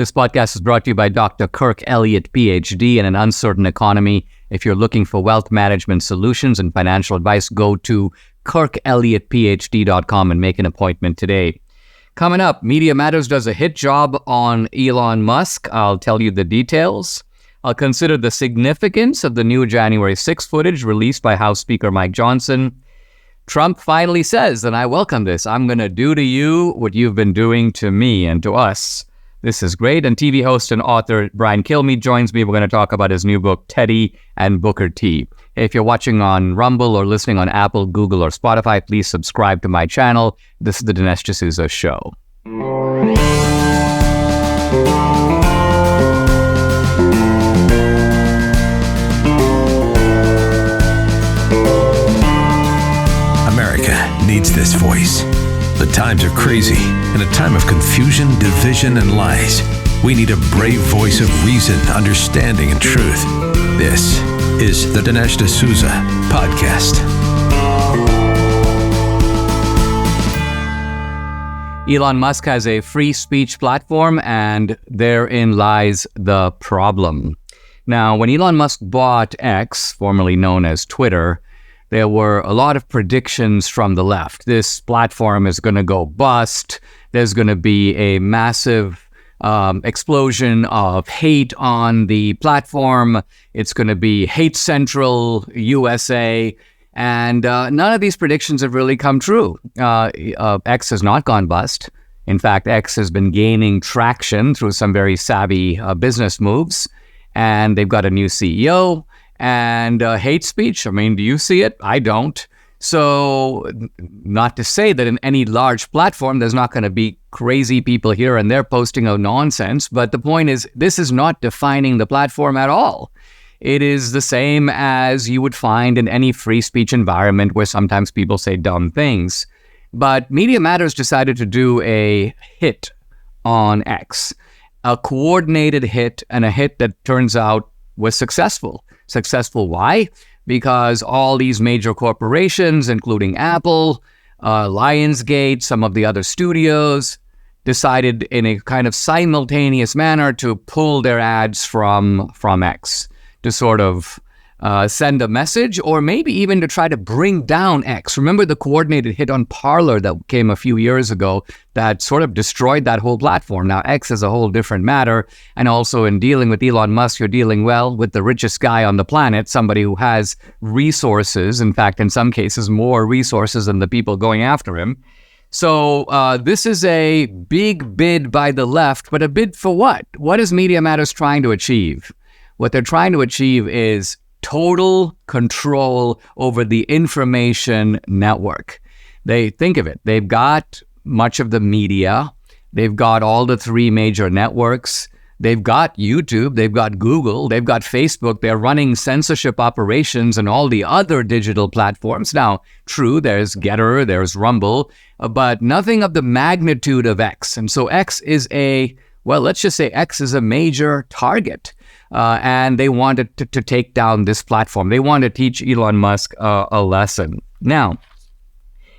This podcast is brought to you by Dr. Kirk Elliott, PhD, in an uncertain economy. If you're looking for wealth management solutions and financial advice, go to kirkelliottphd.com and make an appointment today. Coming up, Media Matters does a hit job on Elon Musk. I'll tell you the details. I'll consider the significance of the new January 6th footage released by House Speaker Mike Johnson. Trump finally says, and I welcome this, I'm going to do to you what you've been doing to me and to us. This is great. And TV host and author Brian Kilmeade joins me. We're going to talk about his new book, Teddy and Booker T. If you're watching on Rumble or listening on Apple, Google, or Spotify, please subscribe to my channel. This is the Dinesh D'Souza Show. America needs this voice. The times are crazy. In a time of confusion, division, and lies, we need a brave voice of reason, understanding, and truth. This is the Dinesh D'Souza Podcast. Elon Musk has a free speech platform, and therein lies the problem. Now, when Elon Musk bought X, formerly known as Twitter, there were a lot of predictions from the left. This platform is going to go bust. There's going to be a massive explosion of hate on the platform. It's going to be hate central USA. And none of these predictions have really come true. X has not gone bust. In fact, X has been gaining traction through some very savvy business moves. And they've got a new CEO. And hate speech, I mean, do you see it? I don't. So not to say that in any large platform, there's not going to be crazy people here and there posting of nonsense. But the point is, this is not defining the platform at all. It is the same as you would find in any free speech environment where sometimes people say dumb things. But Media Matters decided to do a hit on X, a coordinated hit, and a hit that turns out was successful. Successful, why? Because all these major corporations, including Apple, Lionsgate, some of the other studios, decided in a kind of simultaneous manner to pull their ads from X, to sort of send a message, or maybe even to try to bring down X. Remember the coordinated hit on Parler that came a few years ago that sort of destroyed that whole platform. Now, X is a whole different matter. And also in dealing with Elon Musk, you're dealing, well, with the richest guy on the planet, somebody who has resources, in fact, in some cases, more resources than the people going after him. So this is a big bid by the left, but a bid for what? What is Media Matters trying to achieve? What they're trying to achieve is total control over the information network. They think of it. They've got much of the media. They've got all the three major networks. They've got YouTube. They've got Google. They've got Facebook. They're running censorship operations and all the other digital platforms. Now, true, there's Getter, there's Rumble, but nothing of the magnitude of X. And so X is let's just say X is a major target. And they wanted to take down this platform. They want to teach Elon Musk a lesson. Now,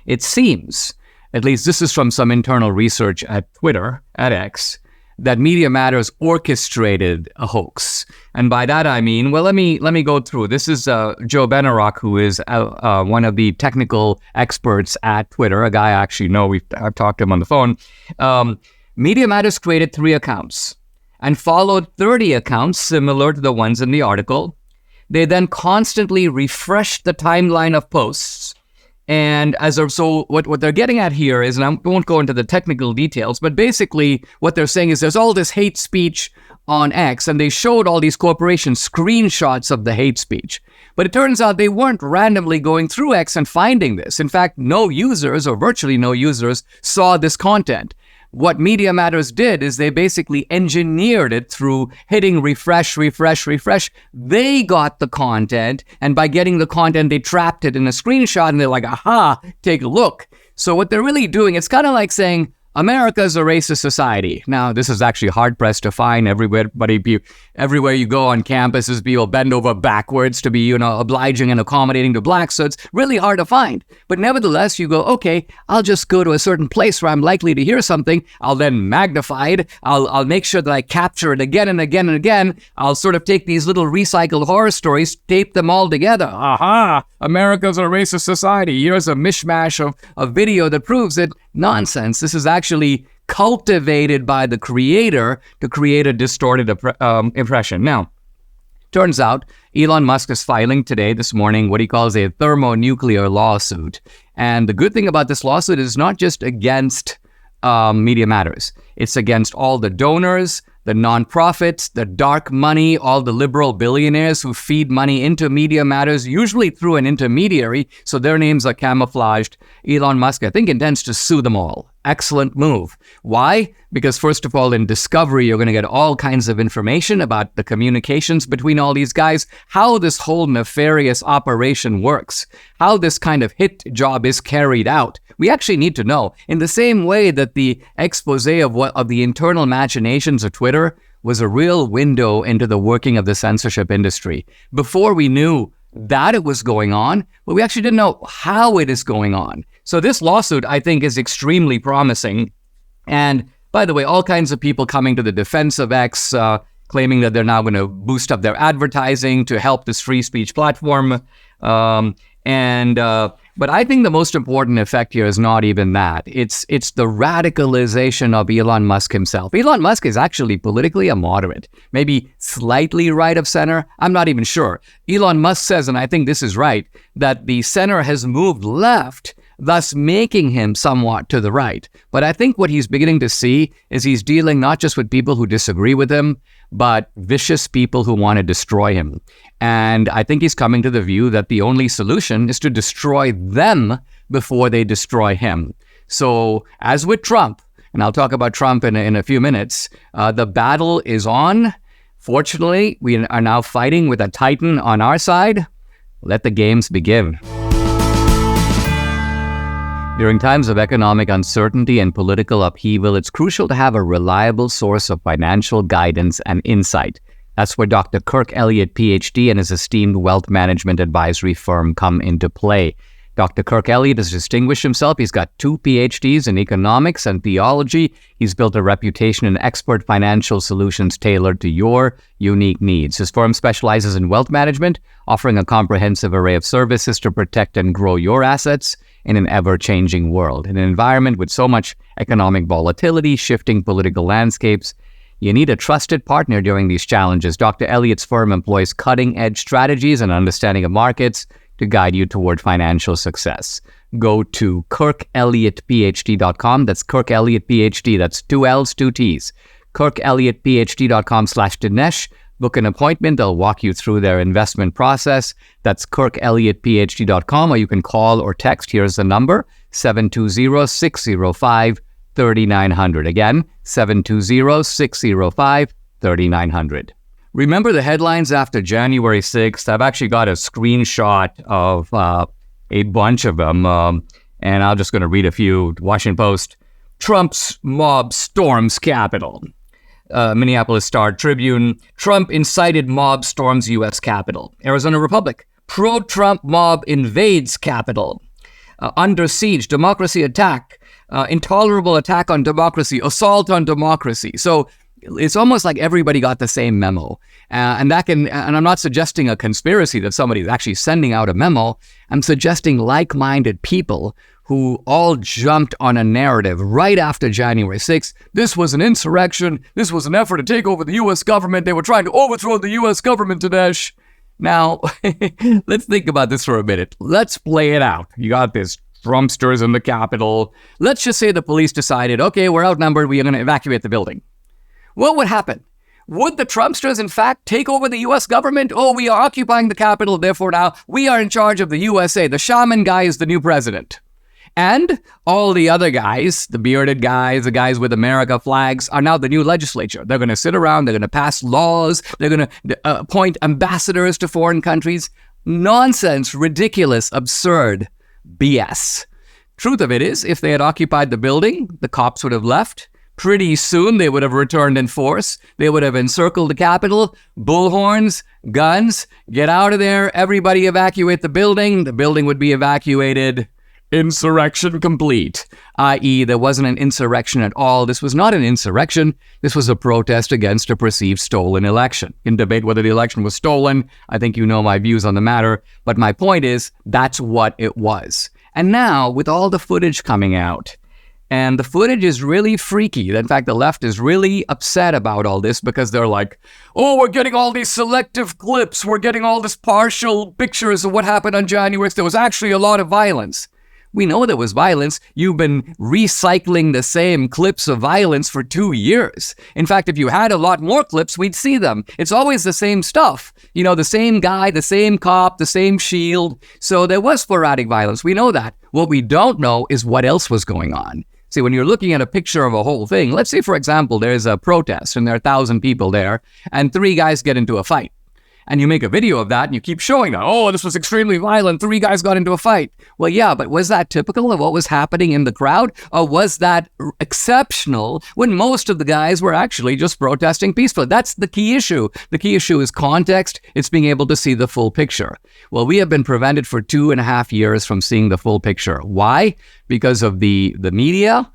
it seems, at least this is from some internal research at Twitter, at X, that Media Matters orchestrated a hoax. And by that I mean, well, let me go through. This is Joe Benarock, who is one of the technical experts at Twitter, a guy I actually know. I've talked to him on the phone. Media Matters created 3 accounts and followed 30 accounts similar to the ones in the article. They then constantly refreshed the timeline of posts. And so what they're getting at here is, and I won't go into the technical details, but basically what they're saying is there's all this hate speech on X, and they showed all these corporations screenshots of the hate speech. But it turns out they weren't randomly going through X and finding this. In fact, no users, or virtually no users, saw this content. What Media Matters did is they basically engineered it through hitting refresh. They got the content, and by getting the content, they trapped it in a screenshot, and they're like, aha, take a look. So what they're really doing, it's kind of like saying, America's a racist society. Now, this is actually hard-pressed to find everywhere you go on campuses, people bend over backwards to be, obliging and accommodating to blacks. So it's really hard to find. But nevertheless, you go, okay, I'll just go to a certain place where I'm likely to hear something. I'll then magnify it. I'll make sure that I capture it again and again and again. I'll sort of take these little recycled horror stories, tape them all together. Aha! America's a racist society. Here's a mishmash of video that proves it. Nonsense. This is actually cultivated by the creator to create a distorted impression. Now, turns out Elon Musk is filing this morning, what he calls a thermonuclear lawsuit. And the good thing about this lawsuit is not just against Media Matters. It's against all the donors, the nonprofits, the dark money, all the liberal billionaires who feed money into Media Matters, usually through an intermediary, so their names are camouflaged. Elon Musk, I think, intends to sue them all. Excellent move. Why? Because first of all, in Discovery, you're going to get all kinds of information about the communications between all these guys, how this whole nefarious operation works, how this kind of hit job is carried out. We actually need to know. In the same way that the expose of the internal machinations of Twitter was a real window into the working of the censorship industry. Before we knew that it was going on, but we actually didn't know how it is going on. So this lawsuit, I think, is extremely promising. And by the way, all kinds of people coming to the defense of X, claiming that they're now going to boost up their advertising to help this free speech platform. But I think the most important effect here is not even that. It's the radicalization of Elon Musk himself. Elon Musk is actually politically a moderate, maybe slightly right of center. I'm not even sure. Elon Musk says, and I think this is right, that the center has moved left, thus making him somewhat to the right. But I think what he's beginning to see is he's dealing not just with people who disagree with him, but vicious people who want to destroy him. And I think he's coming to the view that the only solution is to destroy them before they destroy him. So as with Trump, and I'll talk about Trump in a few minutes, the battle is on. Fortunately, we are now fighting with a titan on our side. Let the games begin. During times of economic uncertainty and political upheaval, it's crucial to have a reliable source of financial guidance and insight. That's where Dr. Kirk Elliott, PhD, and his esteemed wealth management advisory firm come into play. Dr. Kirk Elliott has distinguished himself. He's got 2 PhDs in economics and theology. He's built a reputation in expert financial solutions tailored to your unique needs. His firm specializes in wealth management, offering a comprehensive array of services to protect and grow your assets in an ever-changing world. In an environment with so much economic volatility, shifting political landscapes, you need a trusted partner during these challenges. Dr. Elliott's firm employs cutting-edge strategies and understanding of markets to guide you toward financial success. Go to KirkElliottPhD.com. That's Kirk Elliott PhD. That's 2 L's, 2 T's. KirkElliottPhD.com/Dinesh. Book an appointment. They'll walk you through their investment process. That's KirkElliottPhD.com, or you can call or text. Here's the number, 720-605-3900. Again, 720-605-3900. Remember the headlines after January 6th? I've actually got a screenshot of a bunch of them, and I'm just going to read a few. Washington Post, Trump's mob storms Capitol. Minneapolis Star-Tribune, Trump incited mob storms U.S. Capitol. Arizona Republic, pro-Trump mob invades Capitol. Under siege, democracy attack, intolerable attack on democracy, assault on democracy. So it's almost like everybody got the same memo. And I'm not suggesting a conspiracy that somebody is actually sending out a memo. I'm suggesting like-minded people who all jumped on a narrative right after January 6th. This was an insurrection. This was an effort to take over the U.S. government. They were trying to overthrow the U.S. government, Dinesh. Now, let's think about this for a minute. Let's play it out. You got this Trumpsters in the Capitol. Let's just say the police decided, okay, we're outnumbered. We are going to evacuate the building. What would happen? Would the Trumpsters, in fact, take over the U.S. government? Oh, we are occupying the Capitol, therefore now we are in charge of the USA. The shaman guy is the new president. And all the other guys, the bearded guys, the guys with America flags, are now the new legislature. They're going to sit around, they're going to pass laws, they're going to appoint ambassadors to foreign countries. Nonsense, ridiculous, absurd BS. Truth of it is, if they had occupied the building, the cops would have left. Pretty soon, they would have returned in force. They would have encircled the Capitol, bullhorns, guns, get out of there, everybody evacuate the building would be evacuated. Insurrection complete, i.e. there wasn't an insurrection at all. This was not an insurrection. This was a protest against a perceived stolen election. You can debate whether the election was stolen. I think you know my views on the matter. But my point is, that's what it was. And now, with all the footage coming out, and the footage is really freaky. In fact, the left is really upset about all this because they're like, oh, we're getting all these selective clips. We're getting all this partial pictures of what happened on January 6th. There was actually a lot of violence. We know there was violence. You've been recycling the same clips of violence for 2 years. In fact, if you had a lot more clips, we'd see them. It's always the same stuff. You know, the same guy, the same cop, the same shield. So there was sporadic violence. We know that. What we don't know is what else was going on. See, when you're looking at a picture of a whole thing, let's say, for example, there's a protest and there are 1,000 people there and 3 guys get into a fight. And you make a video of that and you keep showing that, oh, this was extremely violent, 3 guys got into a fight. Well, yeah, but was that typical of what was happening in the crowd? Or was that exceptional when most of the guys were actually just protesting peacefully? That's the key issue. The key issue is context. It's being able to see the full picture. Well, we have been prevented for 2.5 years from seeing the full picture. Why? Because of the media.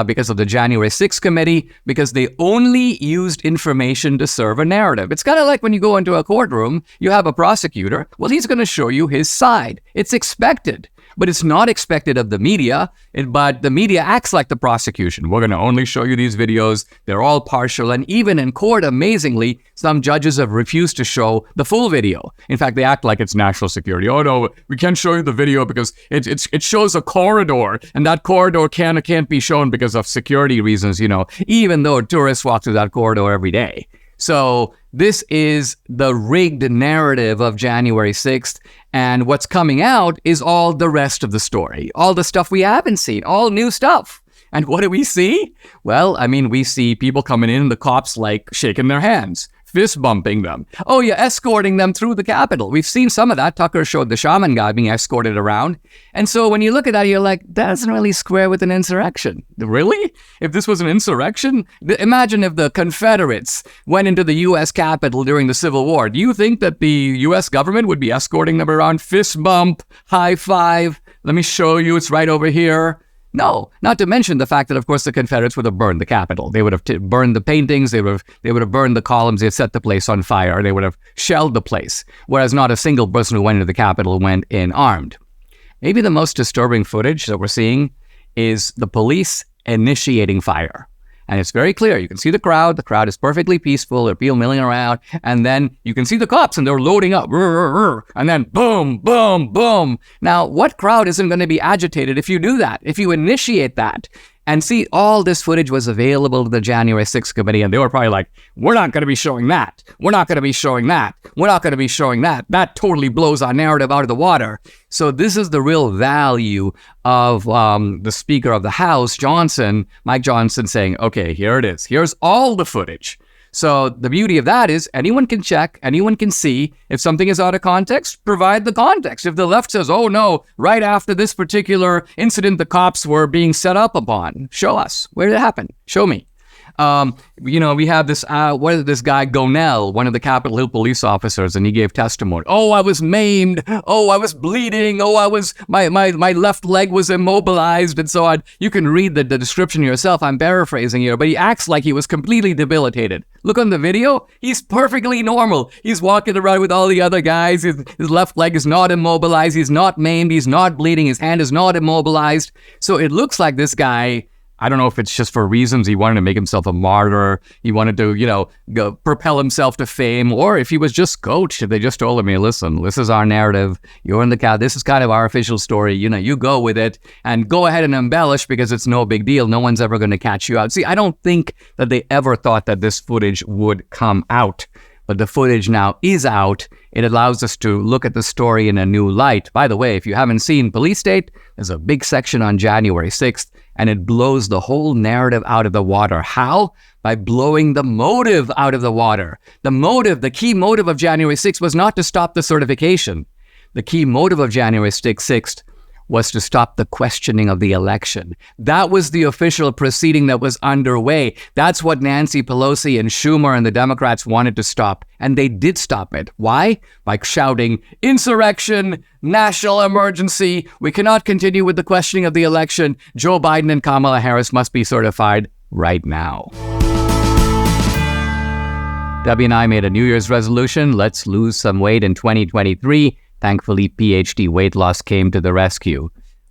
Because of the January 6th committee, because they only used information to serve a narrative. It's kind of like when you go into a courtroom, you have a prosecutor. Well, he's going to show you his side. It's expected, but it's not expected of the media. But the media acts like the prosecution. We're going to only show you these videos. They're all partial. And even in court, amazingly, some judges have refused to show the full video. In fact, they act like it's national security. Oh, no, we can't show you the video because it shows a corridor, and that corridor can't be shown because of security reasons, you know, even though tourists walk through that corridor every day. So this is the rigged narrative of January 6th. And what's coming out is all the rest of the story, all the stuff we haven't seen, all new stuff. And what do we see? Well, I mean, we see people coming in, the cops like shaking their hands, fist bumping them. Oh, yeah, escorting them through the Capitol. We've seen some of that. Tucker showed the shaman guy being escorted around. And so when you look at that, you're like, that doesn't really square with an insurrection. Really? If this was an insurrection? Imagine if the Confederates went into the U.S. Capitol during the Civil War. Do you think that the U.S. government would be escorting them around? Fist bump, high five, let me show you, it's right over here. No, not to mention the fact that, of course, the Confederates would have burned the Capitol. They would have burned the paintings. They would have burned the columns. They'd set the place on fire. They would have shelled the place, whereas not a single person who went into the Capitol went in armed. Maybe the most disturbing footage that we're seeing is the police initiating fire. And it's very clear. You can see the crowd. The crowd is perfectly peaceful. There are people milling around. And then you can see the cops and they're loading up. And then boom, boom, boom. Now, what crowd isn't going to be agitated if you do that, if you initiate that? And see, all this footage was available to the January 6th committee, and they were probably like, we're not going to be showing that. We're not going to be showing that. We're not going to be showing that. That totally blows our narrative out of the water. So this is the real value of the Speaker of the House, Mike Johnson, saying, okay, here it is. Here's all the footage. So the beauty of that is anyone can check, anyone can see. If something is out of context, provide the context. If the left says, oh no, right after this particular incident, the cops were being set up upon, show us. Where did it happen? Show me. We have this guy Gonell, one of the Capitol Hill police officers, and he gave testimony. Oh, I was maimed. Oh, I was bleeding. Oh, my left leg was immobilized, and so on. You can read the description yourself. I'm paraphrasing here, but he acts like he was completely debilitated. Look on the video. He's perfectly normal. He's walking around with all the other guys. His left leg is not immobilized. He's not maimed. He's not bleeding. His hand is not immobilized. So it looks like this guy, I don't know if it's just for reasons he wanted to make himself a martyr, he wanted to, go propel himself to fame, or if he was just coached, if they just told him, hey, listen, this is our narrative, you're in the crowd, this is kind of our official story, you go with it, and go ahead and embellish because it's no big deal, no one's ever going to catch you out. See, I don't think that they ever thought that this footage would come out, but the footage now is out. It allows us to look at the story in a new light. By the way, if you haven't seen Police State, there's a big section on January 6th, and it blows the whole narrative out of the water. How? By blowing the motive out of the water. The key motive of January 6th was not to stop the certification. The key motive of January 6th was to stop the questioning of the election. That was the official proceeding that was underway. That's what Nancy Pelosi and Schumer and the Democrats wanted to stop. And they did stop it. Why? By shouting, insurrection, national emergency. We cannot continue with the questioning of the election. Joe Biden and Kamala Harris must be certified right now. Debbie and I made a New Year's resolution. Let's lose some weight in 2023. Thankfully, PhD weight loss came to the rescue.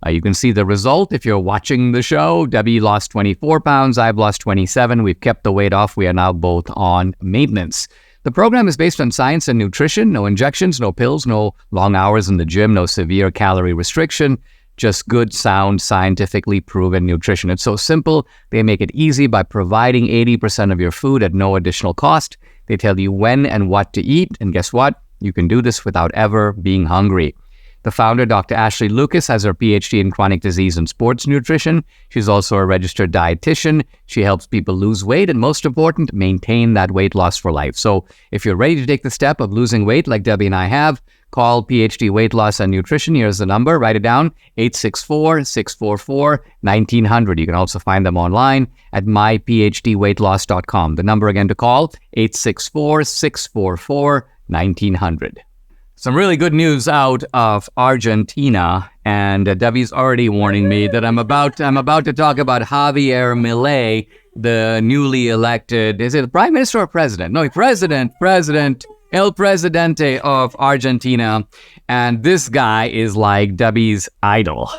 You can see the result if you're watching the show. Debbie lost 24 pounds. I've lost 27. We've kept the weight off. We are now both on maintenance. The program is based on science and nutrition. No injections, no pills, no long hours in the gym, no severe calorie restriction. Just good, sound, scientifically proven nutrition. It's so simple. They make it easy by providing 80% of your food at no additional cost. They tell you when and what to eat. And guess what? You can do this without ever being hungry. The founder, Dr. Ashley Lucas, has her PhD in chronic disease and sports nutrition. She's also a registered dietitian. She helps people lose weight and, most important, maintain that weight loss for life. So if you're ready to take the step of losing weight like Debbie and I have, call PhD Weight Loss and Nutrition. Here's the number. Write it down, 864-644-1900. You can also find them online at myphdweightloss.com. The number again to call, 864-644-1900. Some really good news out of Argentina, and Debbie's already warning me that I'm about to talk about Javier Milei, the newly elected, is it Prime Minister or President? No, President, El Presidente of Argentina, and this guy is like Debbie's idol.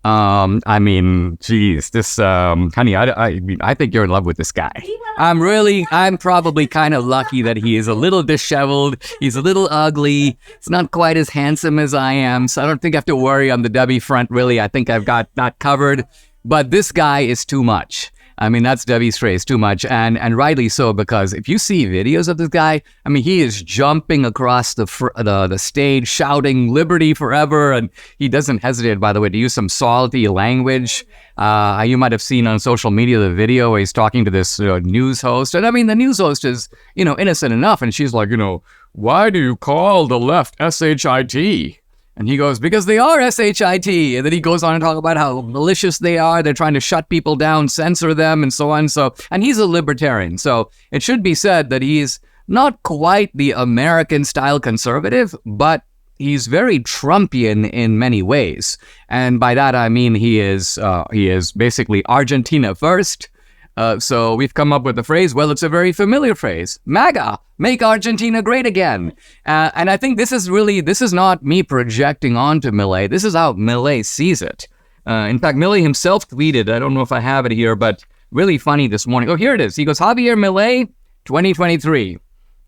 I mean, geez, this, honey, I think you're in love with this guy. I'm probably kind of lucky that he is a little disheveled. He's a little ugly. He's not quite as handsome as I am. So I don't think I have to worry on the Debbie front, really. I think I've got that covered. But this guy is too much. I mean, that's Debbie's phrase, too much, and rightly so, because if you see videos of this guy, I mean, he is jumping across the stage, shouting "Liberty forever," and he doesn't hesitate, by the way, to use some salty language. You might have seen on social media the video where he's talking to this news host, and I mean, the news host is, innocent enough, and she's like, why do you call the left SHIT? And he goes, because they are SHIT. And then he goes on and talk about how malicious they are. They're trying to shut people down, censor them, and so on. And he's a libertarian. So it should be said that he's not quite the American-style conservative, but he's very Trumpian in many ways. And by that, I mean he is basically Argentina first. So we've come up with the phrase, well, it's a very familiar phrase, MAGA, make Argentina great again. And I think this is not me projecting onto Milei. This is how Milei sees it. In fact, Milei himself tweeted, I don't know if I have it here, but really funny this morning. Oh, here it is. He goes, Javier Milei, 2023.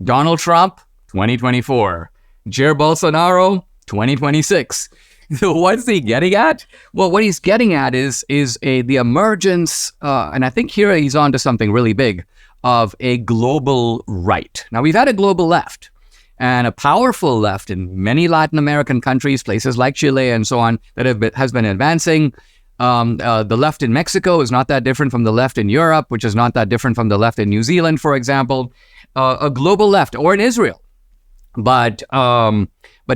Donald Trump, 2024. Jair Bolsonaro, 2026. So what's he getting at? Well, what he's getting at is the emergence, and I think here he's on to something really big, of a global right. Now, we've had a global left and a powerful left in many Latin American countries, places like Chile and so on, that has been advancing. The left in Mexico is not that different from the left in Europe, which is not that different from the left in New Zealand, for example. A global left, or in Israel. But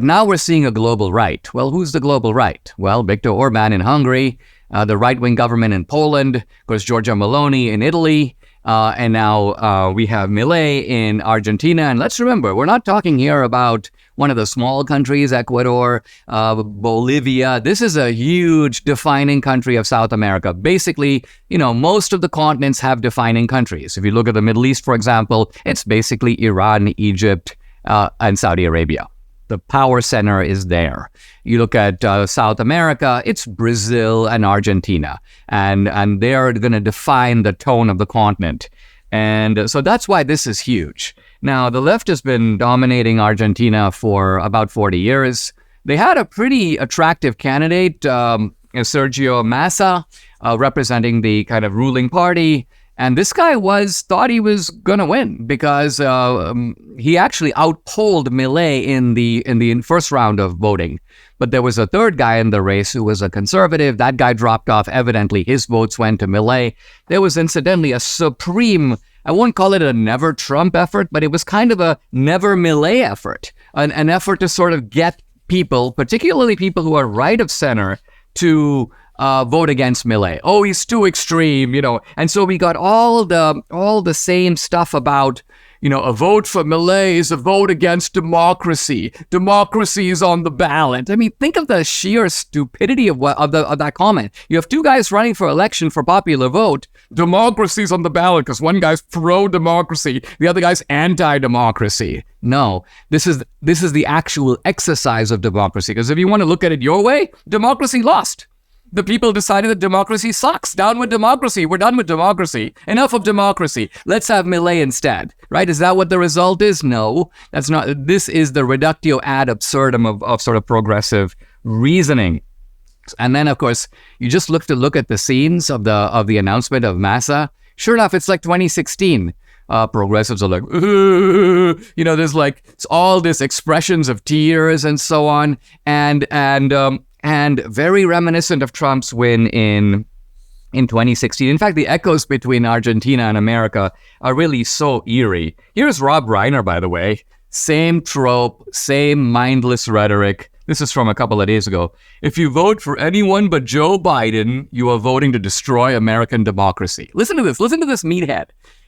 now we're seeing a global right. Well, who's the global right? Well, Viktor Orban in Hungary, the right-wing government in Poland, of course, Giorgia Meloni in Italy, and now we have Milei in Argentina. And let's remember, we're not talking here about one of the small countries, Ecuador, Bolivia. This is a huge defining country of South America. Basically, most of the continents have defining countries. If you look at the Middle East, for example, it's basically Iran, Egypt, and Saudi Arabia. The power center is there. You look at South America, it's Brazil and Argentina. And they're going to define the tone of the continent. And so that's why this is huge. Now, the left has been dominating Argentina for about 40 years. They had a pretty attractive candidate, Sergio Massa, representing the kind of ruling party. And this guy thought he was going to win because he actually outpolled Milei in the first round of voting. But there was a third guy in the race who was a conservative. That guy dropped off. Evidently, his votes went to Milei. There was incidentally a supreme, I won't call it a never Trump effort, but it was kind of a never Milei effort, an effort to sort of get people, particularly people who are right of center, to vote against Milei. Oh, he's too extreme, And so we got all the same stuff about, a vote for Milei is a vote against democracy. Democracy is on the ballot. I mean, think of the sheer stupidity of that comment. You have two guys running for election for popular vote. Democracy's on the ballot because one guy's pro-democracy, the other guy's anti-democracy. No, this is the actual exercise of democracy. Because if you want to look at it your way, democracy lost. The people decided that democracy sucks. Down with democracy. We're done with democracy. Enough of democracy. Let's have Milei instead. Right? Is that what the result is? No, that's not. This is the reductio ad absurdum of sort of progressive reasoning. And then, of course, you just look at the scenes of the announcement of Massa. Sure enough, it's like 2016. Progressives are like, there's like all this expressions of tears and so on, and very reminiscent of Trump's win in 2016. In fact, the echoes between Argentina and America are really so eerie. Here's Rob Reiner, by the way. Same trope, same mindless rhetoric. This is from a couple of days ago. If you vote for anyone but Joe Biden, you are voting to destroy American democracy. Listen to this meathead.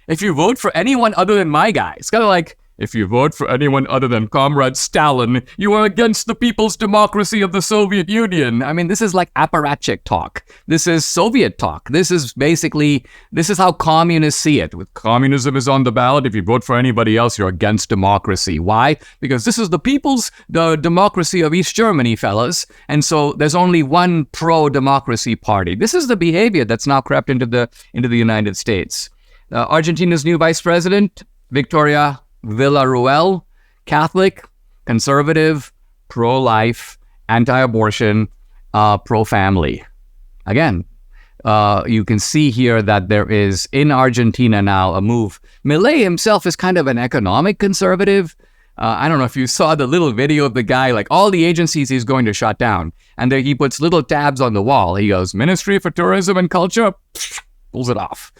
If you vote for anyone other than my guy, it's kind of like, if you vote for anyone other than Comrade Stalin, you are against the people's democracy of the Soviet Union. I mean, this is like apparatchik talk. This is Soviet talk. This is how communists see it. With communism is on the ballot. If you vote for anybody else, you're against democracy. Why? Because this is the democracy of East Germany, fellas. And so there's only one pro-democracy party. This is the behavior that's now crept into the United States. Argentina's new vice president, Victoria Villarruel, Catholic, conservative, pro-life, anti-abortion, pro-family. Again, you can see here that there is, in Argentina now, a move. Milei himself is kind of an economic conservative. I don't know if you saw the little video of the guy, like all the agencies he's going to shut down. And there he puts little tabs on the wall. He goes, Ministry for Tourism and Culture, pulls it off.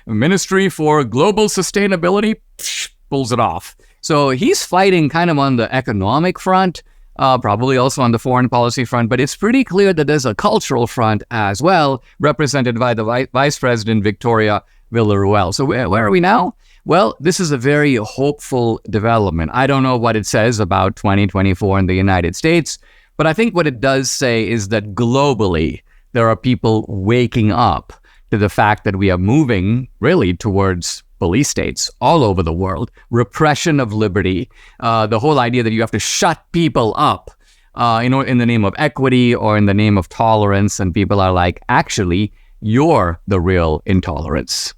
Ministry for Global Sustainability, pulls it off. So he's fighting kind of on the economic front, probably also on the foreign policy front, but it's pretty clear that there's a cultural front as well, represented by the Vice President Victoria Villarruel. So where are we now? Well, this is a very hopeful development. I don't know what it says about 2024 in the United States, but I think what it does say is that globally, there are people waking up to the fact that we are moving really towards police states all over the world, repression of liberty, the whole idea that you have to shut people up, in the name of equity or in the name of tolerance. And people are like, actually, you're the real intolerance.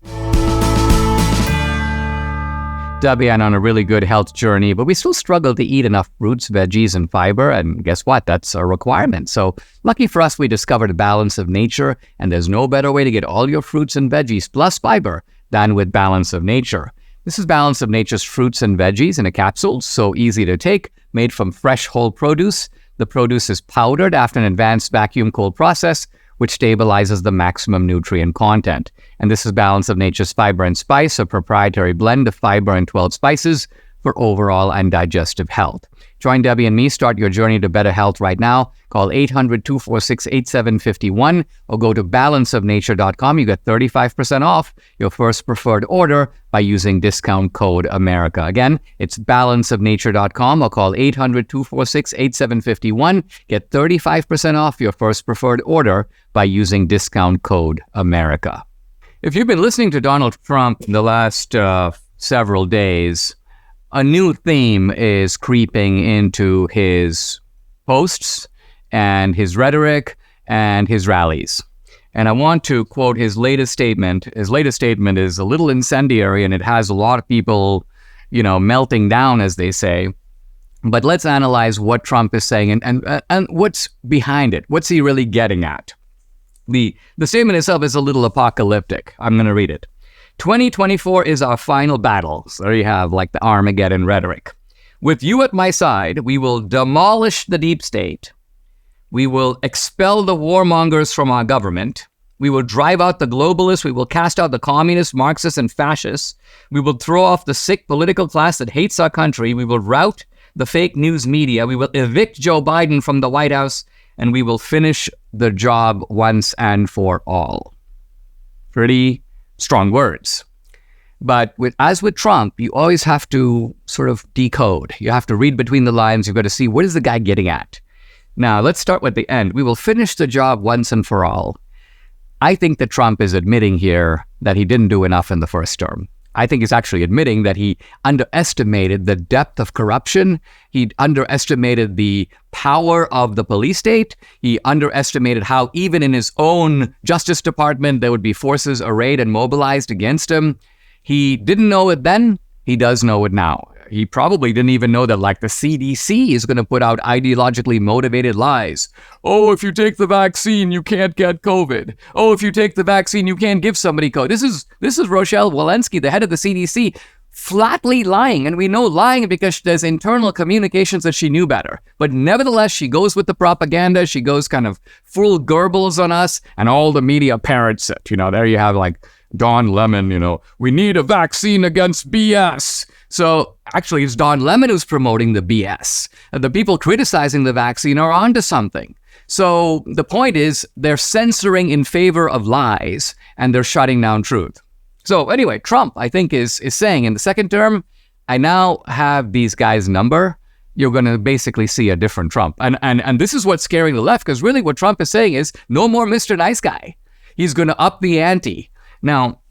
Debian on a really good health journey, but we still struggle to eat enough fruits, veggies, and fiber. And guess what? That's a requirement. So lucky for us, we discovered a balance of nature, and there's no better way to get all your fruits and veggies plus fiber than with Balance of Nature. This is Balance of Nature's fruits and veggies in a capsule, so easy to take, made from fresh whole produce. The produce is powdered after an advanced vacuum cold process, which stabilizes the maximum nutrient content. And this is Balance of Nature's Fiber and Spice, a proprietary blend of fiber and 12 spices for overall and digestive health. Join Debbie and me. Start your journey to better health right now. Call 800-246-8751 or go to balanceofnature.com. You get 35% off your first preferred order by using discount code America. Again, it's balanceofnature.com or call 800-246-8751. Get 35% off your first preferred order by using discount code America. If you've been listening to Donald Trump in the last several days, a new theme is creeping into his posts and his rhetoric and his rallies. And I want to quote his latest statement. His latest statement is a little incendiary, and it has a lot of people, melting down, as they say. But let's analyze what Trump is saying and what's behind it. What's he really getting at? The statement itself is a little apocalyptic. I'm going to read it. 2024 is our final battle. So there you have like the Armageddon rhetoric. With you at my side, we will demolish the deep state. We will expel the warmongers from our government. We will drive out the globalists. We will cast out the communists, Marxists, and fascists. We will throw off the sick political class that hates our country. We will rout the fake news media. We will evict Joe Biden from the White House. and we will finish the job once and for all. Pretty strong words. But as with Trump, you always have to sort of decode. You have to read between the lines. You've got to see, what is the guy getting at? Now, let's start with the end. We will finish the job once and for all. I think that Trump is admitting here that he didn't do enough in the first term. I think he's actually admitting that he underestimated the depth of corruption. He underestimated the power of the police state. He underestimated how even in his own Justice Department, there would be forces arrayed and mobilized against him. He didn't know it then. He does know it now. He probably didn't even know that, like, the CDC is going to put out ideologically motivated lies. Oh, if you take the vaccine, you can't get COVID. Oh, if you take the vaccine, you can't give somebody COVID. This is Rochelle Walensky, the head of the CDC, flatly lying. And we know lying because there's internal communications that she knew better. But nevertheless, she goes with the propaganda. She goes kind of full Goebbels on us, and all the media parrots it. There you have, like, Don Lemon, we need a vaccine against BS. So actually, it's Don Lemon who's promoting the BS. The people criticizing the vaccine are onto something. So the point is, they're censoring in favor of lies, and they're shutting down truth. So anyway, Trump, I think, is saying in the second term, I now have these guys' number. You're going to basically see a different Trump. And this is what's scaring the left, because really what Trump is saying is, no more Mr. Nice Guy. He's going to up the ante. Now,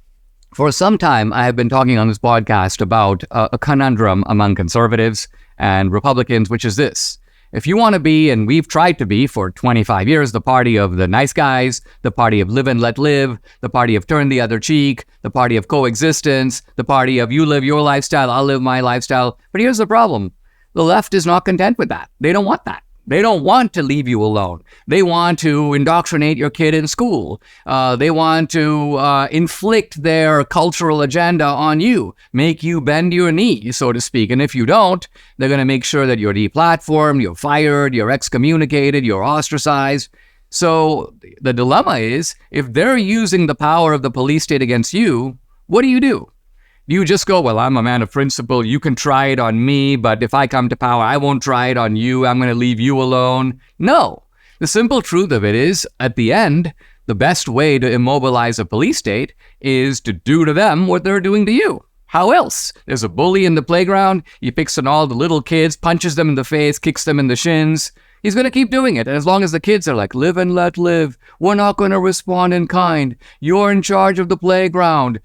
for some time, I have been talking on this podcast about a conundrum among conservatives and Republicans, which is this. If you want to be, and we've tried to be for 25 years, the party of the nice guys, the party of live and let live, the party of turn the other cheek, the party of coexistence, the party of you live your lifestyle, I'll live my lifestyle. But here's the problem. The left is not content with that. They don't want that. They don't want to leave you alone. They want to indoctrinate your kid in school. They want to inflict their cultural agenda on you, make you bend your knee, so to speak. And if you don't, they're going to make sure that you're deplatformed, you're fired, you're excommunicated, you're ostracized. So the dilemma is, if they're using the power of the police state against you, what do? You just go, well, I'm a man of principle. You can try it on me, but if I come to power, I won't try it on you. I'm going to leave you alone. No. The simple truth of it is, at the end, the best way to immobilize a police state is to do to them what they're doing to you. How else? There's a bully in the playground. He picks on all the little kids, punches them in the face, kicks them in the shins. He's going to keep doing it. And as long as the kids are like, live and let live, we're not going to respond in kind. You're in charge of the playground.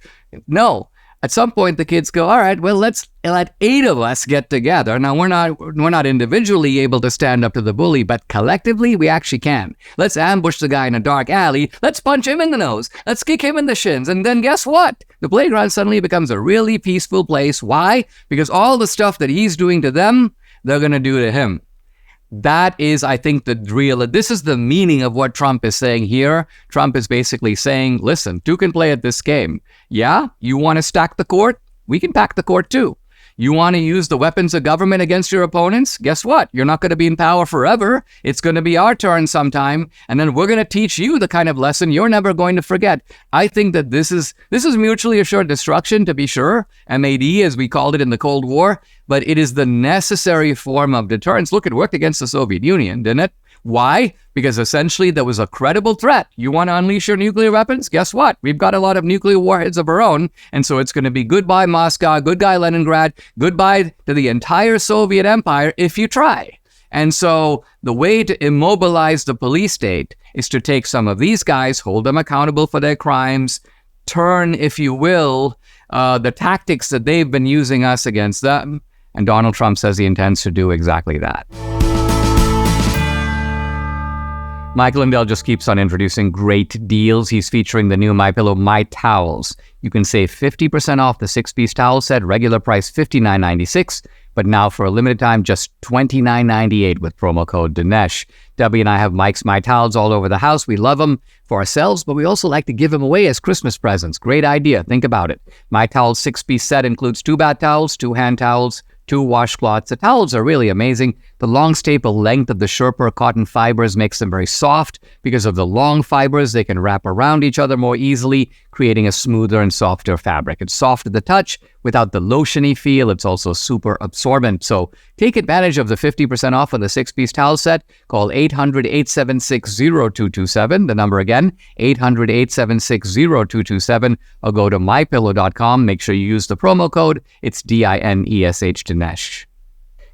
No. At some point, the kids go, all right, well, let's let 8 of us get together. Now, we're not individually able to stand up to the bully, but collectively, we actually can. Let's ambush the guy in a dark alley. Let's punch him in the nose. Let's kick him in the shins. And then guess what? The playground suddenly becomes a really peaceful place. Why? Because all the stuff that he's doing to them, they're going to do to him. That is, I think, this is the meaning of what Trump is saying here. Trump is basically saying, listen, two can play at this game. Yeah, you want to stack the court? We can pack the court too. You want to use the weapons of government against your opponents? Guess what? You're not going to be in power forever. It's going to be our turn sometime. And then we're going to teach you the kind of lesson you're never going to forget. I think that this is mutually assured destruction, to be sure. MAD, as we called it in the Cold War. But it is the necessary form of deterrence. Look, it worked against the Soviet Union, didn't it? Why? Because essentially there was a credible threat. You want to unleash your nuclear weapons? Guess what? We've got a lot of nuclear warheads of our own. And so it's going to be goodbye Moscow, goodbye Leningrad, goodbye to the entire Soviet Empire if you try. And so the way to immobilize the police state is to take some of these guys, hold them accountable for their crimes, turn, if you will, the tactics that they've been using us against them. And Donald Trump says he intends to do exactly that. Michael Lindell just keeps on introducing great deals. He's featuring the new MyPillow My Towels. You can save 50% off the 6-piece towel set, regular price $59.96, but now for a limited time, just $29.98 with promo code Dinesh. Debbie and I have Mike's My Towels all over the house. We love them for ourselves, but we also like to give them away as Christmas presents. Great idea. Think about it. My Towels 6-piece set includes 2 bath towels, 2 hand towels, 2 washcloths. The towels are really amazing. The long staple length of the Sherpa cotton fibers makes them very soft. Because of the long fibers, they can wrap around each other more easily, creating a smoother and softer fabric. It's soft at the touch without the lotiony feel. It's also super absorbent. So take advantage of the 50% off on the 6-piece towel set. Call 800-876-0227. The number again, 800-876-0227, or go to mypillow.com. Make sure you use the promo code. It's DINESH, Dinesh.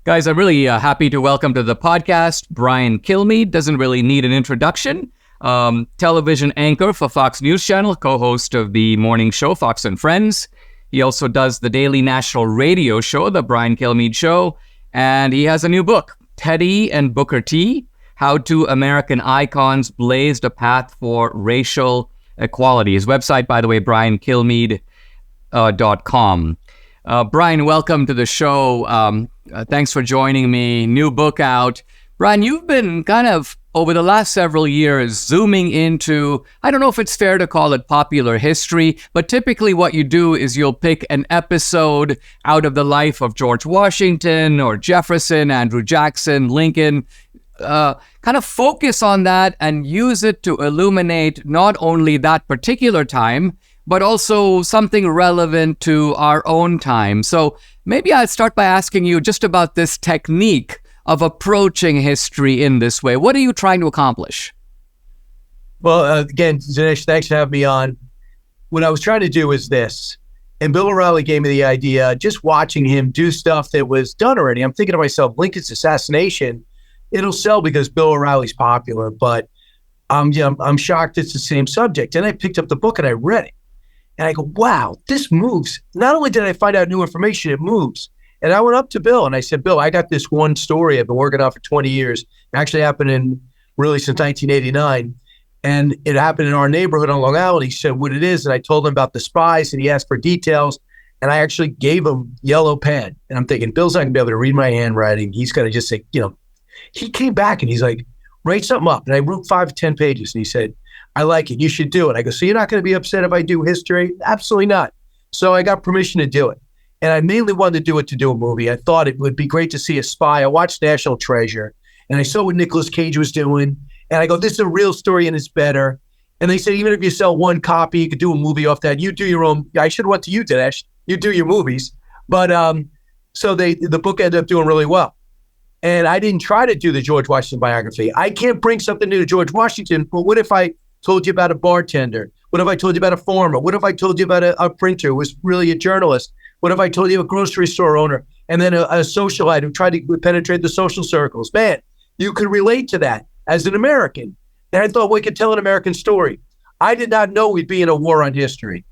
Guys, I'm really happy to welcome to the podcast Brian Kilmeade. Doesn't really need an introduction. Television anchor for Fox News Channel, co-host of the morning show Fox and Friends. He also does the daily national radio show, The Brian Kilmeade Show. And he has a new book, Teddy and Booker T, How Two American Icons Blazed a Path for Racial Equality. His website, by the way, briankilmeade.com. Brian, welcome to the show. Thanks for joining me. New book out. Brian, you've been kind of, over the last several years, zooming into, I don't know if it's fair to call it popular history, but typically what you do is you'll pick an episode out of the life of George Washington or Jefferson, Andrew Jackson, Lincoln, kind of focus on that and use it to illuminate not only that particular time, but also something relevant to our own time. So maybe I'd start by asking you just about this technique of approaching history in this way. What are you trying to accomplish? Well, again, Dinesh, thanks for having me on. What I was trying to do is this, and Bill O'Reilly gave me the idea, just watching him do stuff that was done already. I'm thinking to myself, Lincoln's assassination, it'll sell because Bill O'Reilly's popular, but I'm shocked it's the same subject. And I picked up the book and I read it. And I go, wow, this moves. Not only did I find out new information, it moves. And I went up to Bill and I said, Bill, I got this one story I've been working on for 20 years. It actually happened since 1989. And it happened in our neighborhood on Long Island. He said what it is. And I told him about the spies and he asked for details. And I actually gave him yellow pen. And I'm thinking, Bill's not going to be able to read my handwriting. He's going to just say, he came back and he's like, write something up. And I wrote 5 to 10 pages. And he said, I like it. You should do it. I go, so you're not going to be upset if I do history? Absolutely not. So I got permission to do it. And I mainly wanted to do it to do a movie. I thought it would be great to see a spy. I watched National Treasure and I saw what Nicolas Cage was doing. And I go, this is a real story and it's better. And they said, even if you sell one copy, you could do a movie off that. You do your own. I should have went to you, Dinesh. You do your movies. But so the book ended up doing really well. And I didn't try to do the George Washington biography. I can't bring something new to George Washington, but what if I told you about a bartender? What if I told you about a farmer? What if I told you about a printer who was really a journalist? What if I told you a grocery store owner and then a socialite who tried to penetrate the social circles? Man, you could relate to that as an American. And I thought we could tell an American story. I did not know we'd be in a war on history.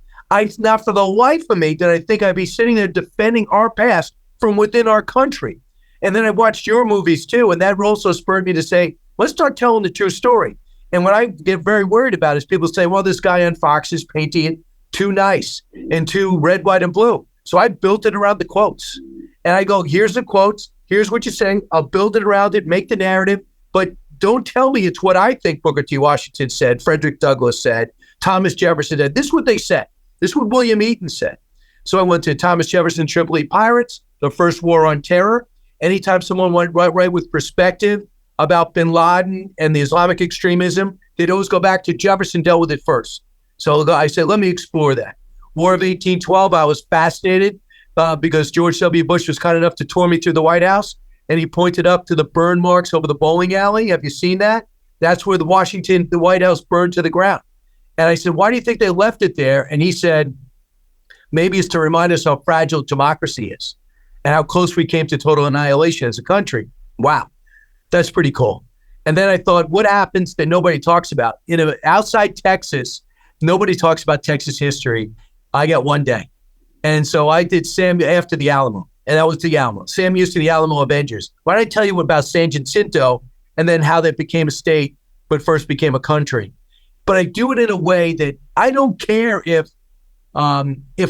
Not for the life of me did I think I'd be sitting there defending our past from within our country. And then I watched your movies too, and that also spurred me to say, let's start telling the true story. And what I get very worried about is people say, well, this guy on Fox is painting it too nice and too red, white, and blue. So I built it around the quotes. And I go, here's the quotes. Here's what you're saying. I'll build it around it, make the narrative. But don't tell me it's what I think Booker T. Washington said, Frederick Douglass said, Thomas Jefferson said. This is what they said. This is what William Eaton said. So I went to Thomas Jefferson, Tripoli Pirates, the first war on terror. Anytime someone went right with perspective about bin Laden and the Islamic extremism, they'd always go back to Jefferson, dealt with it first. So I said, let me explore that. War of 1812, I was fascinated because George W. Bush was kind enough to tour me through the White House, and he pointed up to the burn marks over the bowling alley. Have you seen that? That's where the White House burned to the ground. And I said, why do you think they left it there? And he said, maybe it's to remind us how fragile democracy is and how close we came to total annihilation as a country. Wow, that's pretty cool. And then I thought, what happens that nobody talks about? Outside Texas, nobody talks about Texas history. I got one day. And so I did Sam after the Alamo, and that was the Alamo. Sam Houston, the Alamo Avengers. Why don't I tell you about San Jacinto and then how that became a state, but first became a country? But I do it in a way that I don't care if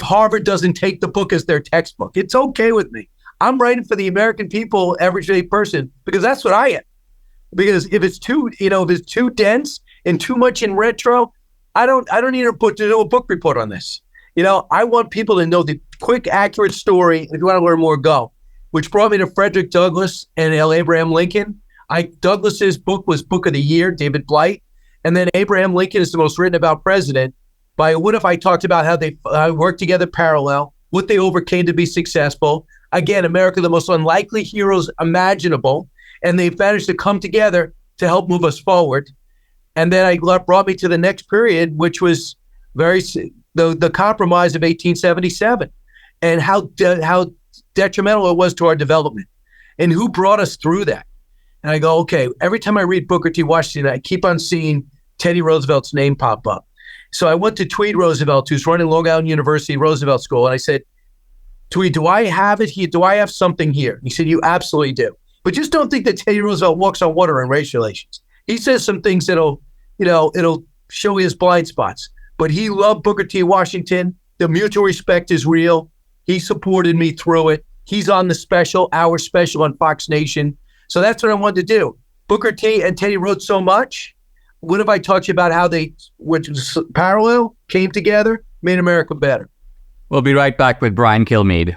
Harvard doesn't take the book as their textbook. It's okay with me. I'm writing for the American people, everyday person, because that's what I am. Because if it's too dense and too much in retro, I don't need to do a book report on this. I want people to know the quick, accurate story. If you want to learn more, go. which brought me to Frederick Douglass and Abraham Lincoln. Douglass's book was Book of the Year, David Blight. And then Abraham Lincoln is the most written about president. By What If I talked about how they worked together parallel, what they overcame to be successful. Again, America, the most unlikely heroes imaginable. And they managed to come together to help move us forward. And then brought me to the next period, which was the compromise of 1877 and how detrimental it was to our development and who brought us through that. And I go, okay, every time I read Booker T. Washington, I keep on seeing Teddy Roosevelt's name pop up. So I went to Tweed Roosevelt, who's running Long Island University Roosevelt School. And I said, Tweed, do I have it here? Do I have something here? He said, you absolutely do. But just don't think that Teddy Roosevelt walks on water in race relations. He says some things it'll show his blind spots. But he loved Booker T. Washington. The mutual respect is real. He supported me through it. He's on the special, our special on Fox Nation. So that's what I wanted to do. Booker T and Teddy wrote so much. What if I taught you about how they, which was parallel, came together, made America better? We'll be right back with Brian Kilmeade.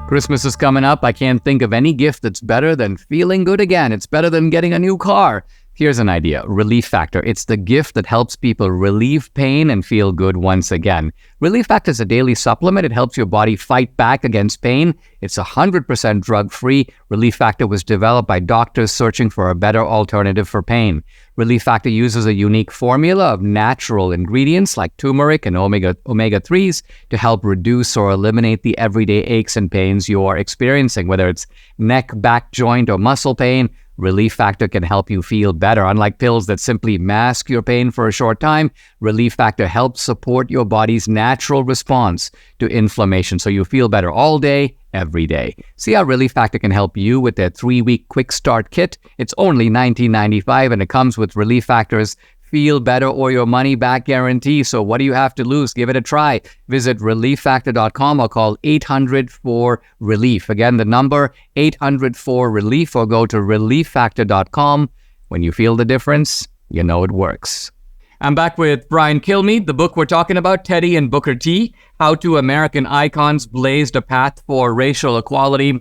Christmas is coming up. I can't think of any gift that's better than feeling good again. It's better than getting a new car. Here's an idea, Relief Factor. It's the gift that helps people relieve pain and feel good once again. Relief Factor is a daily supplement. It helps your body fight back against pain. It's 100% drug-free. Relief Factor was developed by doctors searching for a better alternative for pain. Relief Factor uses a unique formula of natural ingredients like turmeric and omega-3s to help reduce or eliminate the everyday aches and pains you're experiencing, whether it's neck, back, joint, or muscle pain. Relief Factor can help you feel better. Unlike pills that simply mask your pain for a short time, Relief Factor helps support your body's natural response to inflammation so you feel better all day, every day. See how Relief Factor can help you with their 3-week quick start kit. It's only $19.95 and it comes with Relief Factor's Feel Better or Your Money Back guarantee. So what do you have to lose? Give it a try. Visit relieffactor.com or call 800-4RELIEF. Again, the number 800-4RELIEF or go to relieffactor.com. When you feel the difference, you know it works. I'm back with Brian Kilmeade. The book we're talking about, Teddy and Booker T, How Two American Icons Blazed a Path for Racial Equality.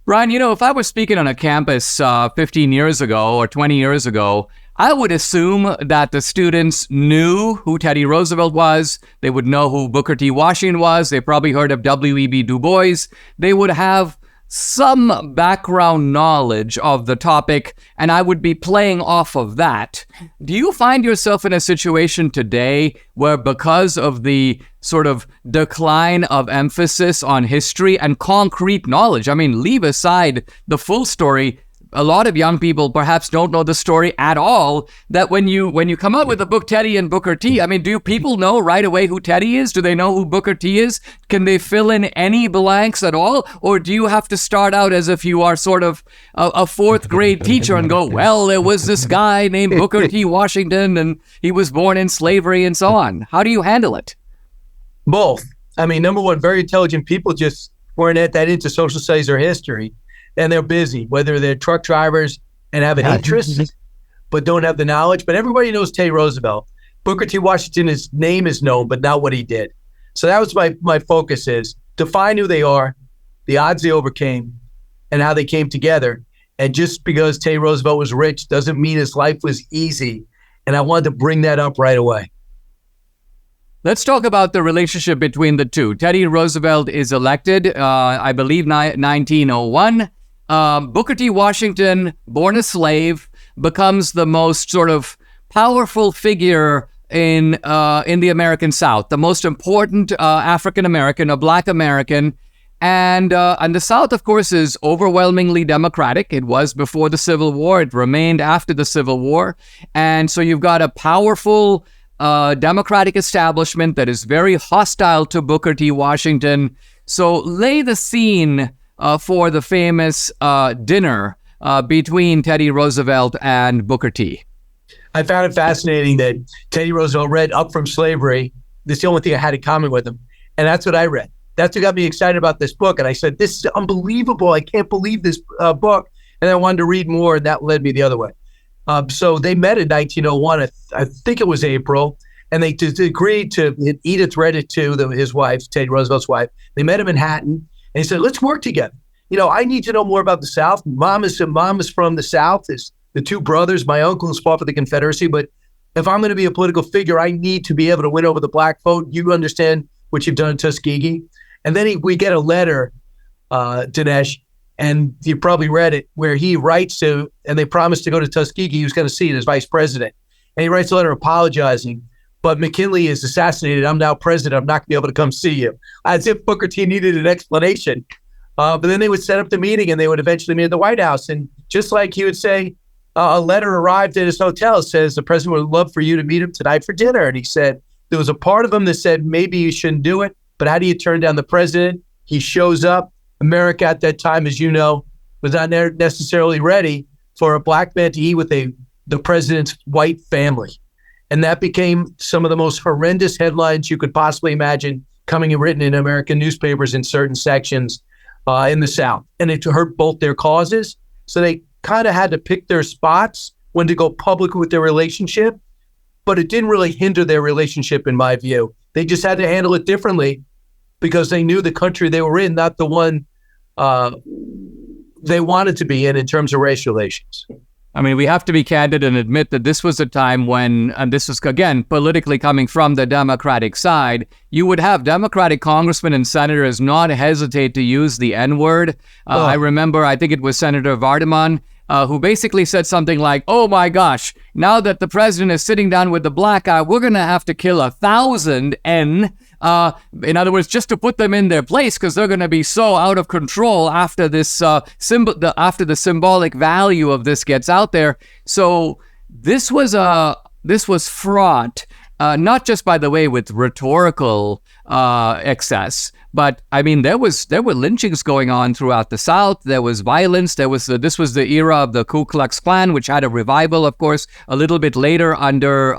Brian, if I was speaking on a campus 15 years ago or 20 years ago, I would assume that the students knew who Teddy Roosevelt was. They would know who Booker T. Washington was. They probably heard of W.E.B. Du Bois. They would have some background knowledge of the topic, and I would be playing off of that. Do you find yourself in a situation today where, because of the sort of decline of emphasis on history and concrete knowledge, leave aside the full story, a lot of young people perhaps don't know the story at all, that when you come out with the book Teddy and Booker T, do people know right away who Teddy is? Do they know who Booker T is? Can they fill in any blanks at all? Or do you have to start out as if you are sort of a fourth grade teacher and go, well, there was this guy named Booker T. Washington and he was born in slavery and so on? How do you handle it? Both. Number one, very intelligent people just weren't that into social studies or history. And they're busy, whether they're truck drivers and have an interest, but don't have the knowledge. But everybody knows Teddy Roosevelt. Booker T. Washington, his name is known, but not what he did. So that was my focus, is define who they are, the odds they overcame, and how they came together. And just because Teddy Roosevelt was rich doesn't mean his life was easy. And I wanted to bring that up right away. Let's talk about the relationship between the two. Teddy Roosevelt is elected, I believe, 1901. Booker T. Washington, born a slave, becomes the most sort of powerful figure in the American South, the most important African American, a Black American, and the South, of course, is overwhelmingly Democratic. It was before the Civil War. It remained after the Civil War, and so you've got a powerful Democratic establishment that is very hostile to Booker T. Washington. So lay the scene for the famous dinner between Teddy Roosevelt and Booker T. I found it fascinating that Teddy Roosevelt read Up From Slavery. That's the only thing I had in common with him. And that's what I read. That's what got me excited about this book. And I said, this is unbelievable. I can't believe this book. And I wanted to read more, and that led me the other way. So they met in 1901. I think it was April. And they agreed to, Edith read it to his wife, Teddy Roosevelt's wife. They met in Manhattan, and he said, let's work together. I need to know more about the South. Mom is from the South. It's the two brothers. My uncle is fought for the Confederacy. But if I'm going to be a political figure, I need to be able to win over the black vote. You understand what you've done in Tuskegee. And then we get a letter, Dinesh, and you probably read it, where he writes to, and they promised to go to Tuskegee. He was going to see it as vice president. And he writes a letter apologizing. But McKinley is assassinated. I'm now president. I'm not going to be able to come see you. As if Booker T needed an explanation. But then they would set up the meeting, and they would eventually meet at the White House. And just like he would say, a letter arrived at his hotel. It says, the president would love for you to meet him tonight for dinner. And he said, there was a part of him that said, maybe you shouldn't do it. But how do you turn down the president? He shows up. America at that time, as you know, was not necessarily ready for a black man to eat with the president's white family. And that became some of the most horrendous headlines you could possibly imagine coming and written in American newspapers in certain sections in the South. And it hurt both their causes. So they kind of had to pick their spots when to go public with their relationship. But it didn't really hinder their relationship, in my view. They just had to handle it differently because they knew the country they were in, not the one they wanted to be in terms of race relations. I mean, we have to be candid and admit that this was a time when, and this was, again, politically coming from the Democratic side, you would have Democratic congressmen and senators not hesitate to use the N-word. I remember, I think it was Senator Vardaman, who basically said something like, oh my gosh, now that the president is sitting down with the black guy, we're going to have to kill 1,000 N. In other words, just to put them in their place, because they're going to be so out of control after this after the symbolic value of this gets out there. So this was fraught, not just, by the way, with rhetorical excess, but I mean there were lynchings going on throughout the South. There was violence. This was the era of the Ku Klux Klan, which had a revival, of course, a little bit later under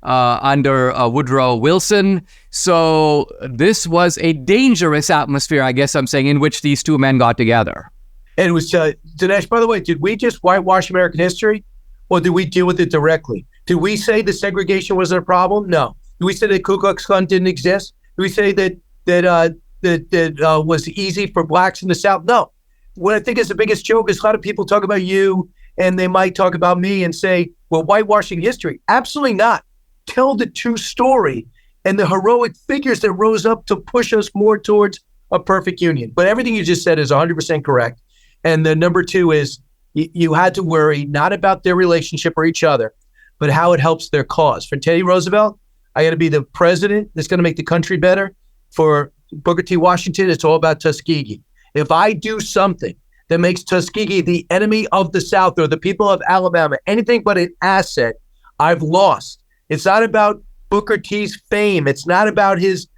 Woodrow Wilson. So this was a dangerous atmosphere, I guess I'm saying, in which these two men got together. And it was, Dinesh, by the way, did we just whitewash American history, or did we deal with it directly? Did we say that segregation wasn't a problem? No. Did we say that Ku Klux Klan didn't exist? Did we say that was easy for blacks in the South? No. What I think is the biggest joke is a lot of people talk about you, and they might talk about me and say, well, whitewashing history. Absolutely not. Tell the true story and the heroic figures that rose up to push us more towards a perfect union. But everything you just said is 100% correct. And the number two is you had to worry not about their relationship or each other, but how it helps their cause. For Teddy Roosevelt, I got to be the president that's going to make the country better. For Booker T. Washington, it's all about Tuskegee. If I do something that makes Tuskegee the enemy of the South or the people of Alabama, anything but an asset, I've lost. It's not about Booker T's fame. It's not about his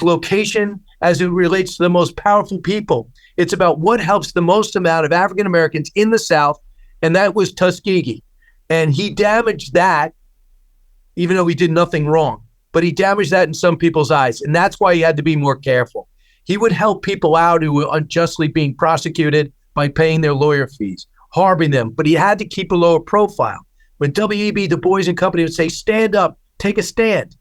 location as it relates to the most powerful people. It's about what helps the most amount of African Americans in the South, and that was Tuskegee. And he damaged that, even though he did nothing wrong. But he damaged that in some people's eyes, and that's why he had to be more careful. He would help people out who were unjustly being prosecuted by paying their lawyer fees, harboring them, but he had to keep a lower profile. When W.E.B. Du Bois and company would say, stand up, take a stand.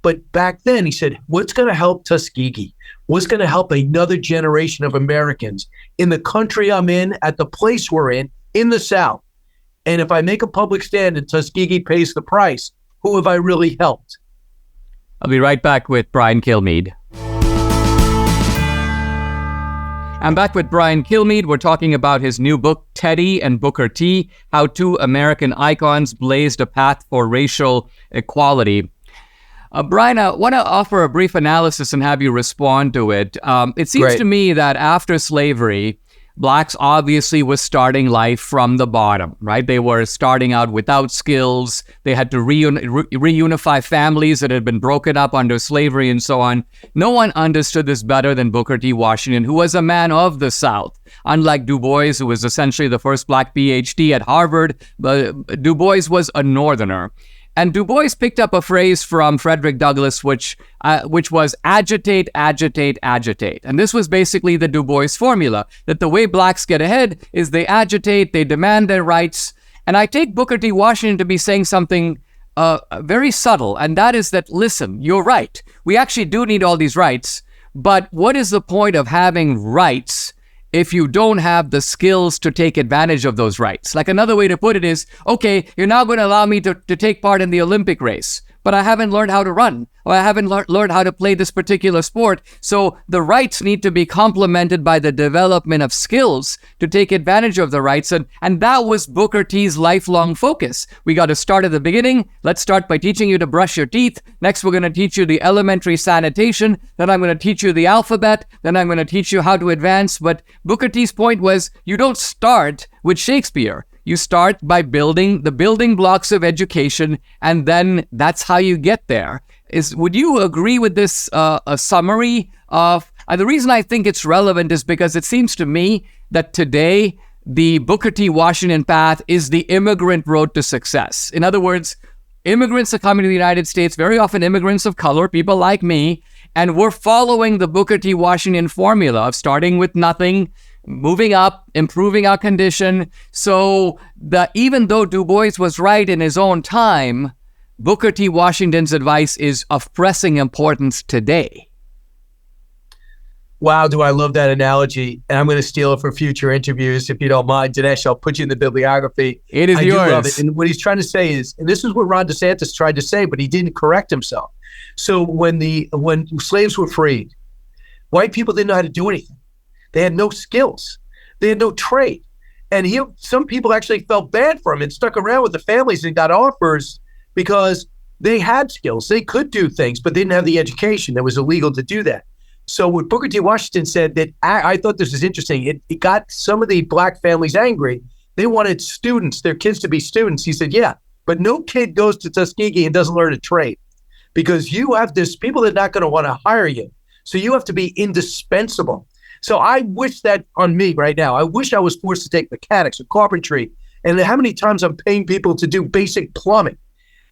But back then, he said, what's going to help Tuskegee? What's going to help another generation of Americans in the country I'm in, at the place we're in the South? And if I make a public stand and Tuskegee pays the price, who have I really helped? I'll be right back with Brian Kilmeade. I'm back with Brian Kilmeade. We're talking about his new book, Teddy and Booker T, How Two American Icons Blazed a Path for Racial Equality. Brian, I want to offer a brief analysis and have you respond to it. It seems to me that after slavery, blacks obviously were starting life from the bottom, right? They were starting out without skills. They had to reunify families that had been broken up under slavery and so on. No one understood this better than Booker T. Washington, who was a man of the South. Unlike Du Bois, who was essentially the first black PhD at Harvard, but Du Bois was a Northerner. And Du Bois picked up a phrase from Frederick Douglass, which was agitate, agitate, agitate. And this was basically the Du Bois formula, that the way blacks get ahead is they agitate, they demand their rights. And I take Booker T. Washington to be saying something very subtle, and that is that, listen, you're right. We actually do need all these rights, but what is the point of having rights if you don't have the skills to take advantage of those rights? Like, another way to put it is, okay, you're now going to allow me to take part in the Olympic race, but I haven't learned how to run, or I haven't learned how to play this particular sport. So the rights need to be complemented by the development of skills to take advantage of the rights. And that was Booker T's lifelong focus. We got to start at the beginning. Let's start by teaching you to brush your teeth. Next, we're going to teach you the elementary sanitation. Then I'm going to teach you the alphabet. Then I'm going to teach you how to advance. But Booker T's point was, you don't start with Shakespeare. You start by building the building blocks of education, and then that's how you get there. Would you agree with this a summary of... the reason I think it's relevant is because it seems to me that today the Booker T. Washington path is the immigrant road to success. In other words, immigrants are coming to the United States, very often immigrants of color, people like me, and we're following the Booker T. Washington formula of starting with nothing, moving up, improving our condition. So even though Du Bois was right in his own time, Booker T. Washington's advice is of pressing importance today. Wow, do I love that analogy. And I'm going to steal it for future interviews, if you don't mind. Dinesh, I'll put you in the bibliography. It is yours. I do love it. And what he's trying to say is, and this is what Ron DeSantis tried to say, but he didn't correct himself. So when slaves were freed, white people didn't know how to do anything. They had no skills. They had no trade. And some people actually felt bad for him and stuck around with the families and got offers because they had skills. They could do things, but they didn't have the education that was illegal to do that. So what Booker T. Washington said, that I thought this was interesting, it got some of the black families angry. They wanted students, their kids to be students. He said, yeah, but no kid goes to Tuskegee and doesn't learn a trade, because you have people that are not going to want to hire you. So you have to be indispensable. So I wish that on me right now. I wish I was forced to take mechanics or carpentry. And how many times I'm paying people to do basic plumbing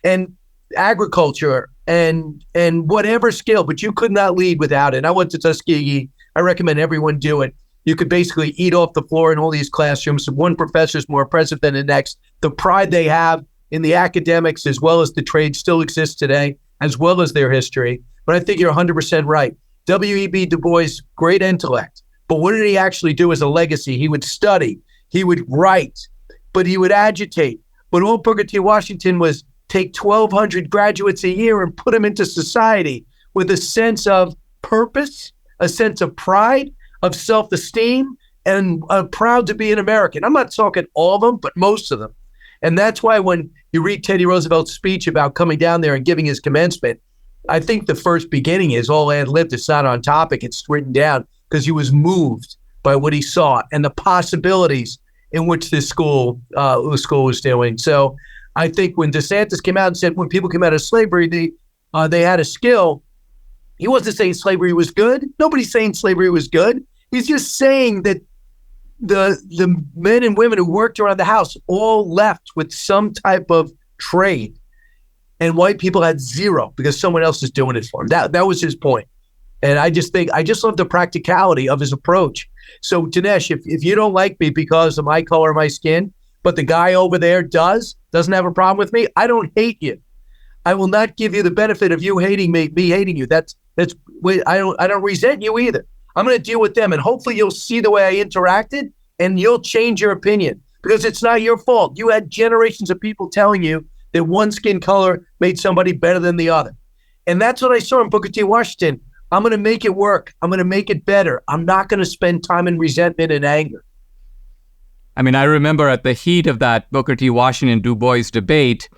and agriculture and whatever skill, but you could not lead without it. I went to Tuskegee. I recommend everyone do it. You could basically eat off the floor in all these classrooms. One professor is more impressive than the next. The pride they have in the academics as well as the trade still exists today, as well as their history. But I think you're 100% right. W.E.B. Du Bois, great intellect. But what did he actually do as a legacy? He would study, he would write, but he would agitate. But all Booker T. Washington was take 1,200 graduates a year and put them into society with a sense of purpose, a sense of pride, of self-esteem, and proud to be an American. I'm not talking all of them, but most of them. And that's why when you read Teddy Roosevelt's speech about coming down there and giving his commencement, I think the first beginning is all ad-libbed. It's not on topic. It's written down because he was moved by what he saw and the possibilities in which this school was doing. So I think when DeSantis came out and said when people came out of slavery, they had a skill, he wasn't saying slavery was good. Nobody's saying slavery was good. He's just saying that the men and women who worked around the house all left with some type of trade. And white people had zero because someone else is doing it for them. That was his point. And I just love the practicality of his approach. So Dinesh, if you don't like me because of my color of my skin, but the guy over there doesn't have a problem with me, I don't hate you. I will not give you the benefit of you hating me hating you. I don't resent you either. I'm going to deal with them, and hopefully you'll see the way I interacted and you'll change your opinion, because it's not your fault. You had generations of people telling you that one skin color made somebody better than the other. And that's what I saw in Booker T. Washington. I'm going to make it work. I'm going to make it better. I'm not going to spend time in resentment and anger. I mean, I remember at the heat of that Booker T. Washington Du Bois debate,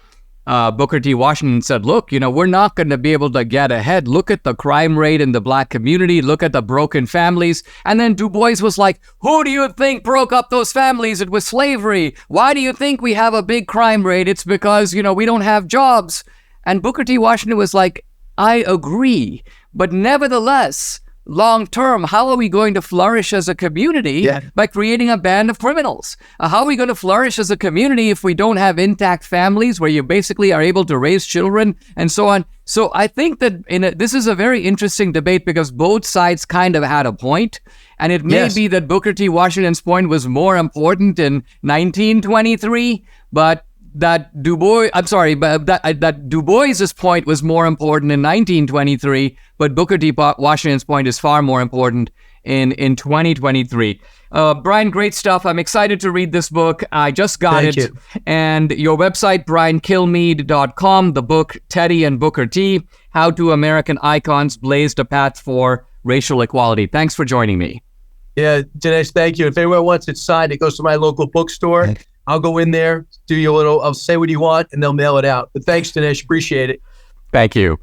Booker T. Washington said, look, we're not going to be able to get ahead. Look at the crime rate in the black community. Look at the broken families. And then Du Bois was like, who do you think broke up those families? It was slavery. Why do you think we have a big crime rate? It's because, we don't have jobs. And Booker T. Washington was like, I agree. But nevertheless, long term, how are we going to flourish as a community by creating a band of criminals? How are we going to flourish as a community if we don't have intact families where you basically are able to raise children and so on? So I think that this is a very interesting debate because both sides kind of had a point. And it may be that Booker T. Washington's point was more important in 1923, but that Du Bois's point was more important in 1923, but Booker T. Washington's point is far more important in 2023. Brian, great stuff. I'm excited to read this book. I just got Thank it. you. And your website, briankilmeade.com, the book Teddy and Booker T, How Two American Icons Blazed a Path for Racial Equality. Thanks for joining me. Yeah, Dinesh, thank you. If anyone wants it signed, it goes to my local bookstore. I'll go in there, do you a little, I'll say what you want, and they'll mail it out. But thanks, Dinesh. Appreciate it. Thank you.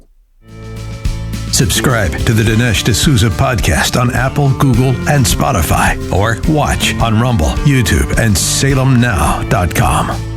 Subscribe to the Dinesh D'Souza podcast on Apple, Google, and Spotify, or watch on Rumble, YouTube, and SalemNow.com.